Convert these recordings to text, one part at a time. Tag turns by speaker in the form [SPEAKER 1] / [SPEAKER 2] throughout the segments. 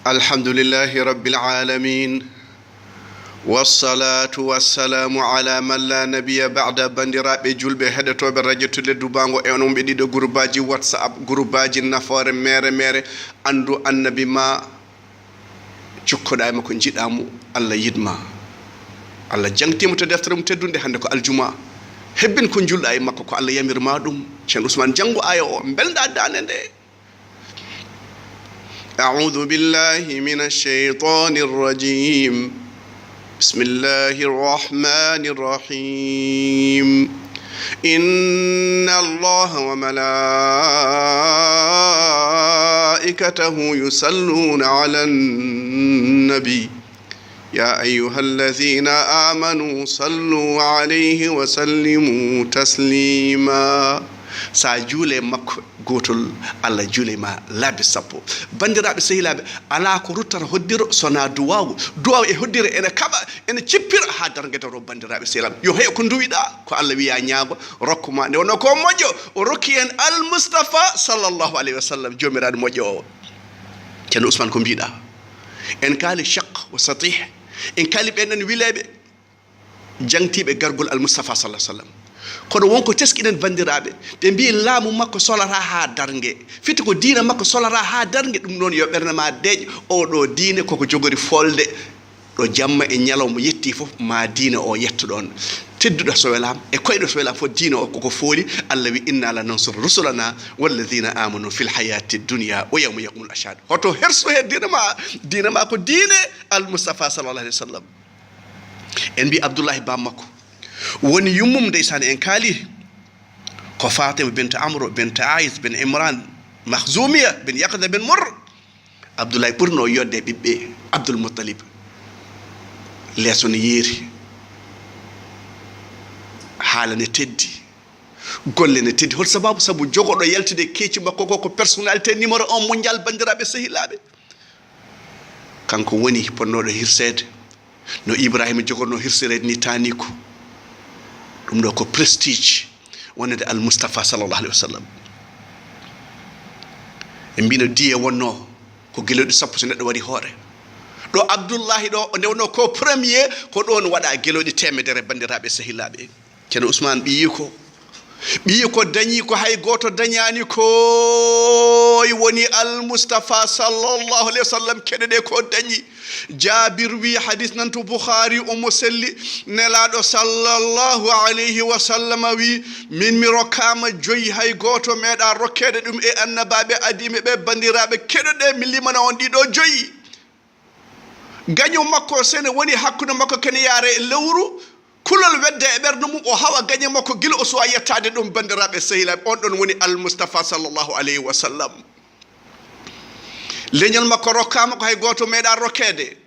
[SPEAKER 1] الحمد لله رب العالمين والصلاة والسلام على من لا نبي بعد بندراب جلب هدتو برجة لدوبانغو انوم بديدو غروباجي واتساب غروباجي نفور مير اندو Annabima cukkoɗa ko jiɗamu Allah yidma Allah jangtimo to deftere teddunde hande ko aljuma hebbin ko julɗa e makko ko Allah yamirma ɗum Thierno Ousmane jango aya o belɗa dane nde أعوذ بالله من الشيطان الرجيم بسم الله الرحمن الرحيم إن الله وملائكته يصلون على النبي يا أيها الذين آمنوا صلوا عليه وسلموا تسليما sa juule makko gotol Allah juule ma labbi sappo bandiraɓe sehilaɓe ala ko ruttata hoddiro sona duwawu e hoddire ene kaɓa ene cippira ha darguedaro bandiraɓe sehilaɓe yo heyo ko duwiɗa ko Allah wiya ñaago rokkuma nde wonno ko moƴƴo o rokki en al Mustafa sallallahu alayhi wa sallam jomiraɗo moƴƴo o Thierno Ousmane ko mbiɗa en kaali chaq wa satih en kaali ɓeɗen wileɓe jangtiɓe gargol al Mustafa sallallahu alayhi wa sallam kono wonko teskiɗen bandiraɓe ɓe mbi laamu makko solata ha dargue fiti ko diina makko solata ha dargue ɗum noon yo ɓerde ma deeƴ oɗo diine koko jogori folde ɗo jamma e ñalawma yetti fof ma diina o yetto ɗon tedduɗo so welama e koyɗo so welama fof diina o koko fooli Allah wi inna la nansur rusulana walladina amanu fil hayati dunya wa yawma yaqumul ashhad hoto herso he diina ma ko diine al Mustafa sallallahu alayhi wa sallam en mbi Abdoullahi ba makko woni yummum ndeysaan en kaali ko Fatima bint Amro bint Ais bin Imran Makhzoumiya bin Yaqda bin Murr Abdoulaye ɓurno yodde ɓiɓɓe Abdoul Muttalib leeso ne yeeri haala ne teddi golle ne teddi hol sabu jogoɗo yaltude keeci makko ko personnalité numéro 1 mondial bandiraɓe sehilaɓe kanko woni ponnoɗo hirsede no Ibrahima jogorno hirsirede ni tani ko ɗum ɗo ko prestige wonede al Mustafa sallallahu alayhi wa sallam e mbino diye wonno ko geloɗi sappo so neɗɗo waɗi hoore ɗo Abdoullahi ɗo nde wonno ko premier ko ɗon waɗa geloɗi temedere bandiraɓe sehilaɓe Thierno Ousmane ɓiyi ko dañi ko hay goto dañani ko woni al Mustafa sallallahu alayhi wa sallam keɗeɗe ko dañi Jabir wi hadis nan to Bukhari o selli nelaɗo sallallahu alayhi wa sallam wi min mi rokkama joyi hay goto meeɗa rokkede ɗum e annabaɓe adime ɓe bandiraɓe keɗoɗe mi limana on ɗiɗo joyi gaño makko sene woni hakkude makko kene yaare e lewru kulol wedde e ɓerde mum o hawa gañe makko gila o suwa yettade ɗum bandiraɓe sehilaɓe on ɗon woni al Mustafa sallallahu alayhi wa sallam leñol makko rokkama ko hay goto meeɗa rokkede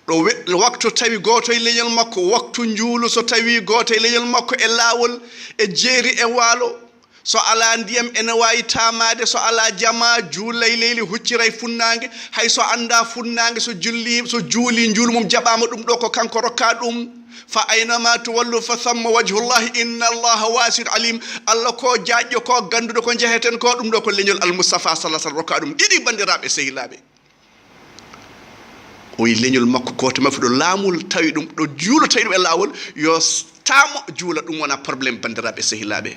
[SPEAKER 1] ɗo waktu tawi goto e leñol makko waktu njuulu so tawi goto e leñol makko e lawol e jeeri e waalo so ala ndiyam ene wawi tamade so ala jama juulay leyli huccira e funnague hay so anda funnague so juuli njuulu mum jaɓama ɗum ɗo ko kanko rokka ɗum fa aynama tuwallu fa thamma wajhullahi inna allaha wasi'un alim Allah ko jaajjo ko ganduɗo ko jeheten ko ɗum ɗo ko leñol al Mustafa sallallahu alaihi wasallam rokka ɗum ɗiɗi bandiraɓe sehilaɓe o yi leñol makko goto mafi ɗo laamul tawi ɗum ɗo juulo tawi ɗum e lawol yo tamo juula ɗum wona probléme bandiraɓe sehilaɓe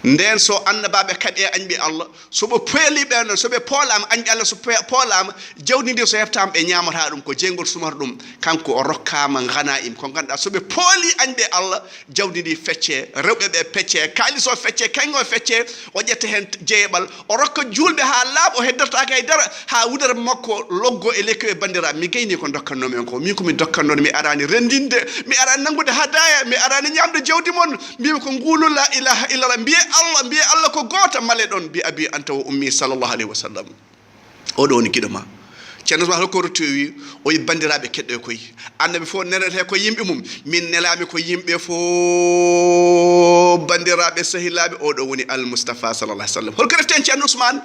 [SPEAKER 1] nden so annabaɓe kadi e añɓe Allah soɓe peeli ɓen soɓe poolama añɓe Allah so poolama jawdi ndi so heftama ɓe ñamata ɗum ko jeygol sumata ɗum kanko o rokkama gana im ko ganduɗa soɓe pooli añɓe Allah jawdi ndi fecce rewɓe ɓe pecce kaaliso fecce kañgo fecce o ƴetta hen jeeɓal o rokka julɓe ha laaɓa o heddatake haydara ha wudere makko loggo e lekki e bandiraɓe mi gayni ko dokkannomi en ko min komi dokkannoɗo mi arani rendinde mi arani nangude hadaya mi arani ñamde jawdi moon mbimi ko nguulu la ilaha illallah mbiye Allah ko goto male ɗon bi abi anta wa ummi sallallahu alayhi wa sallam oɗo woni giɗo ma Thierno Ousmane holko rottowi o yi bandiraɓe keɗɗo koyi annabi fof nenete ko yimɓe mum min nelami ko yimɓe fof bandiraɓe sehilaɓe oɗo woni al Mustafa sallallahu alayhi wa sallam holko reften Thierno Ousmane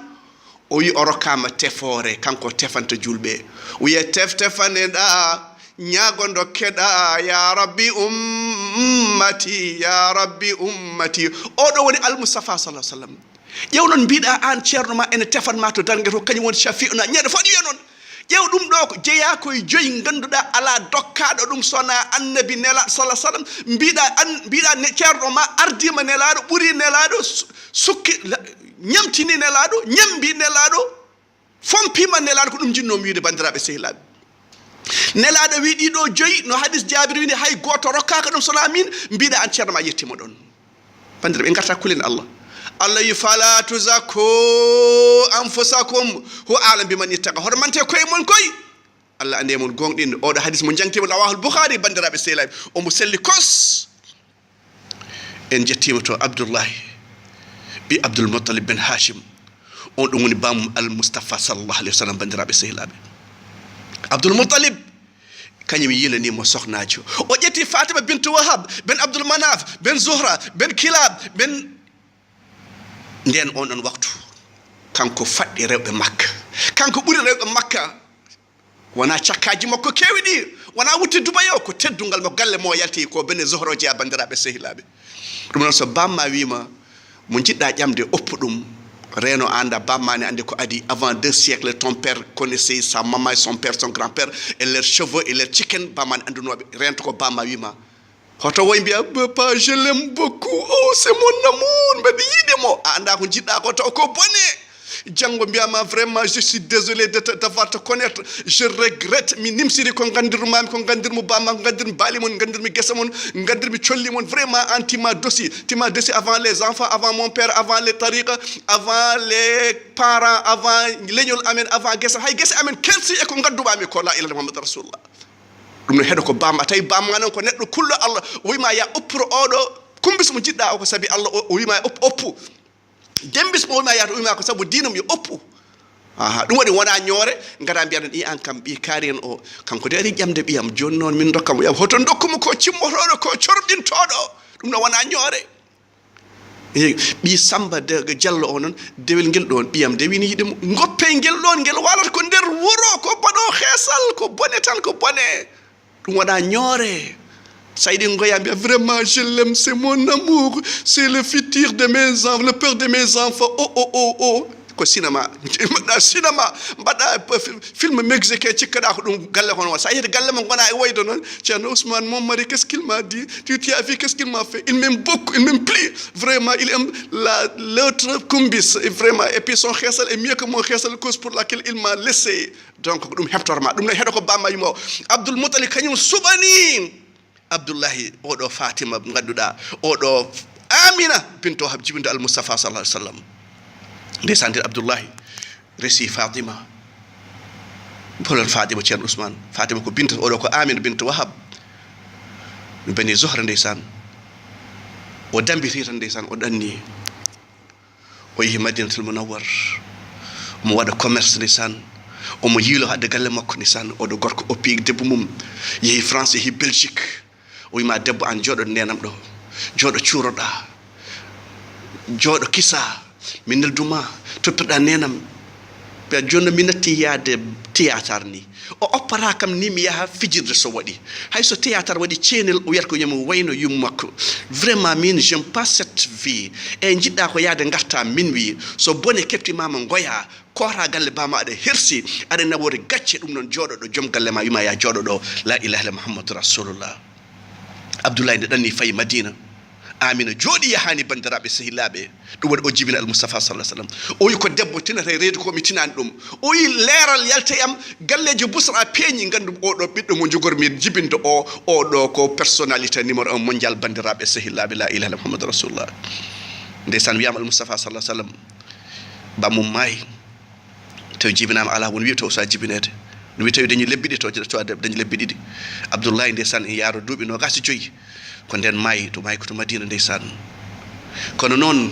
[SPEAKER 1] o wi o rokkama tefore kanko tefanta julɓe o wiye teftefaneɗa ñagondo keɗa ya rabbi ummati ya rabbi ummati oɗo woni al Mustafa sallallahu alayhi wa sallam ƴew noon mbiɗa an ceerno ma ene tefanma to dargue to kañum woni shafi'una ñande fo ɗi wiya noon ƴeew ɗum ɗo ko jeeya koye joyi ngannduɗa ala dokkaɗo ɗum sona annabi nela sallah sallam mbiɗa ceerno ma ardima nelaɗo ɓuri nelaɗo sukki ñamtini nelaɗo ñambi nelaɗo fompima nelaɗo ko ɗum jinnomi wiide bandiraɓe sehilaɓe nelaɗo wi ɗiɗo joyi no hadis jabir wini hay goto rokkaka ɗum sona min mbiɗa an ceerno ma yettima ɗon bandiraɓe en garta kulen Allah yi fala tuzakku anfusakum hu a'lam biman yattaqa hormante koye mon koy Allah ande mon gonɗin oɗo hadis mo jangtima rawahul bukhari bandiraɓe sehilaɓe omo selli kos en jettima to abdoullahi bi abdoul muttalib ben hashim on ɗum woni bam al mustafa sallallahu alayhi wa sallam bandiraɓe sehilaɓe abdoul muttalib kañum yilanimo sohnajo o ƴetti fatima bintu wahab ben abdoul manaf ben zuhra ben kilab ben nden on ɗon waktu kanko faɗɗi rewɓe makka kanko ɓuri rewɓe makka wona cakkaji makko kewi ɗi wona wutti dubay o ko teddungal makko galle mo yalti ko bene zohroje a bandiraɓe sehilaɓe ɗum noon so bamma wima mo jiɗɗa ƴamde oppu ɗum reno anda bammane andi ko adi avant 2 siècles ton père connaissait sa maman et son père son grand-père et leurs cheveux et leurs chicken bammane andunoɓe rento ko bamma wima hoto woy mbiya papa je l'aime beaucoup oh c'est mon amour mbeɗa yiɗemo a anda ko jiɗɗa ko taw ko bone janggo mbiyama vraiment je suis désolé d'avoir te connaître je regrette mi nimsiri ko gandirmami ko gandirmo bamma ko gandirmi baali mon gandirmi guesa mon gandirmi colli mon vraiment an tima dosi avant les enfants avant mon père avant les tariqa avant les parents avant leñol amen avant guesa hay guesa amen kelsi e ko gadduɓami ko la ilaha muhammad rasulullah ɗum no heɗo ko bamma tawi bamma noon ko neɗɗo kullo Allah o wima ya oppuro oɗo kumbis mo jiɗɗa o ko saabi Allah o wima oppu dembis mo wima yata o wima ko saabu dinum yo oppu ɗum waɗi wona ñoore ngara mbiyaɗon ɗi an kam ɓi kaari en o kanko de ari ƴamde ɓiyam joni noon min dokkamo ƴam hoto dokkumi ko cimmotoɗo ko corɓintoɗo ɗum no wona ñoore ɓi samba de diallo o noon dewel ngel ɗon ɓiyam de wini yiɗimo goppe ngel ɗon ngel walata ko nder wuro ko baɗo heesal ko bone tan ko bone ɗum waɗa ñoore saydi ngoya mbiya vraiment je l'aime c'est mon amour c'est le futur de mes enfants le père de mes enfants oh ko cinéma mbaɗɗa cinéma mbaɗɗa film mexicain cikkaɗa ko ɗum galle hono sa yiyata galle mo gona e woyde noon Thierno Ousmane mon mari qu'est-ce qu'il m'a dit tu as vu qu'est-ce qu'il m'a fait il m'aime beaucoup il m'aime plus vraiment il aime l'autre kumbis et vraiment et puis son heesal est mieux que mon heesal cause pour laquelle il m'a laissé donc ko ɗum heftorma ɗum ne heɗo ko bamma yimo Abdoul Moutalib kañum suɓani Abdoullahi oɗo Fatima gadduɗa oɗo Amina binto hab jibinde al Mustafa sallallahu alaihi wasallam ndeysaan ndir Abdoullahi resi Fatima bolon Fatima Thierno Ousmane Fatima ko binta oɗo ko Amina bintu Wahab mi bani Zohra ndeysaan o dambiti tan ndeysaan o ɗanni o yehi Madinatul Munawwar omo waɗa commerce ndeysaan omo yiilo hadde galle makko ndeysaan oɗo gorko oppi debbo mum yehi France yehi Belgique o wima debbo an jooɗo nenam ɗo jooɗo cuuroɗa jooɗo kisa mi nelduma toppirɗa nenam ɓe joni mi natti yaade théâtre ni o oppata kam ni mi yaha fijirde so waɗi hay so théâtre waɗi ceenel o wiyata ko yomi wayno yummakko vraiment min j'aime pas cette vie e jiɗɗa ko yaade garta minuit so bone keftimama goya kota galle bama aɗa hersi aɗa nawore gacce ɗum noon jooɗoɗo joom galle ma wima ya jooɗoɗo la ilaha illa muhammadou rasulullah Abdoulaye nde ɗanni fayi Madina Amina jooɗi yahani bandiraɓe sehilaɓe ɗum waɗi o jibina al Mustafa sallallahu alaihi wasallam o wi ko debbo tinata e reedu ko mi tinani ɗum o wi leeral yalta yam galleji busra peeñi gandum oɗo ɓiɗɗo mo jogormi jibinde oɗo ko personnalité numéro 1 mondial bandiraɓe sehilaɓe la ilaha illa muhammadou rasulullah ndeysan wiyama al Mustafa sallallahu alaihi wasallam bammum maayi tawi jibinama ala won wiya to sa jibinede no wi tawi dañi lebbi ɗi to dañi lebbi ɗiɗi Abdoullahi ndeysan en yaaro duuɓi 25 ko nden maayi to maayi ko to Madina ndeysan kono noon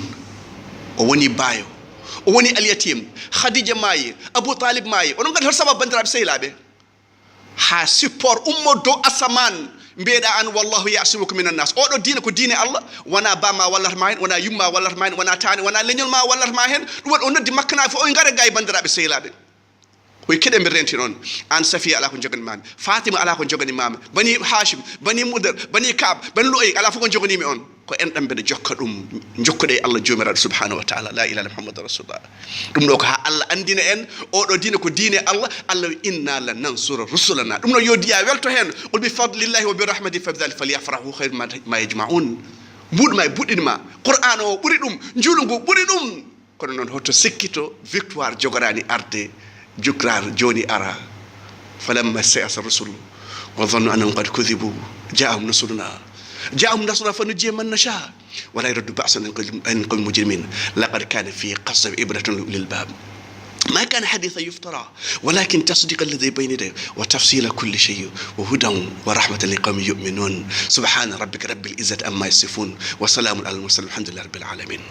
[SPEAKER 1] o woni baayo o woni aliyatim Khadija maayi Abou Talib maayi onon gandi hol sababu bandiraɓe sehilaɓe ha support ummo dow asaman mbiyeɗa an wallahu yasimuka minan nas oɗo diine ko diine Allah wona bamma wallata ma hen wona yumma wallata ma hen wona tani wona leñol ma wallata ma hen ɗum waɗi o noddi makkanaɓe fof o gaare gaye bandiraɓe sehilaɓe koye keɗe mbi renti noon an Safiya ala ko joganimami Fatima ala ko joganimami bani Hashim bani Mudar bani Kab bani Lu'ay ala fof ko joganimi on ko enɗam mbeɗa jokka ɗum jokkude e Allah jomiraɗo subhanahu wa taala la ilaha muhammadu rasulullah ɗum ɗo ko ha Allah andina en oɗo diine ko diine Allah Allah wi inna la nansura rusulana ɗum ɗo yo diya welto hen qul bi fadlillahi wa bi rahmati fa bidhalika falyafrahu khayru ma yajma'un buɗma e buɗɗinma qur'an o ɓuri ɗum juulungu ɓuri ɗum kono noon hoto sikkito victoire jogorani arde jukrar joni ara falamma sa'asa rusulu wa dhannu annahum qad kudhibu ja'ahum nasruna fanujjiya man nasha wala yuraddu ba'suna an qawmi mujrimin laqad kana fi qasam ibratun lil bab ما كان حديثا يفترى ولكن تصديق الذي بين يديه وتفصيل كل شيء وهدى ورحمة لقوم يؤمنون سبحان ربك رب العزة عما يصفون وسلام على المرسلين الحمد لله رب العالمين